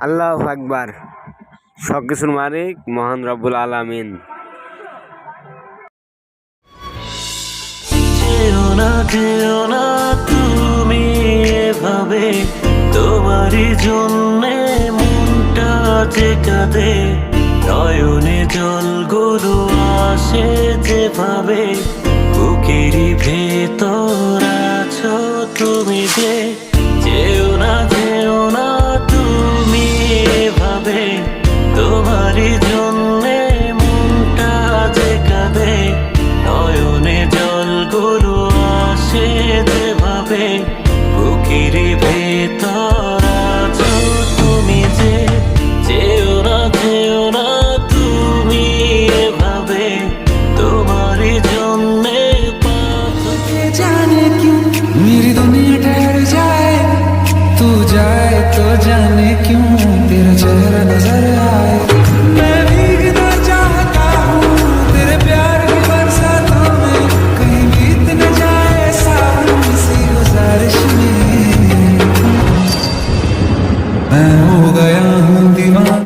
আল্লাহু আকবার। সবকিছুর মালিক মহান রব্বুল আলামিন। যেও না তুমি এভাবে, তোমারই জন্যে মনটা যে কাঁদে, নয়নে জলগুলো আসে যেভাবে, বুকেরই ভেতর আছো তুমি যে। যেও না তুমি এভাবে, তোমারই জন্যে মনটা যে কাঁদে, নয়নে জলগুলো আসে যেভাবে, বুকেরই ভেতর আছো তুমি যে। যেও না তুমি এভাবে, তোমারই জন্যে जाने क्यों मेरी दुनिया ठहर जाए, तू जाए तो जाने क्यों।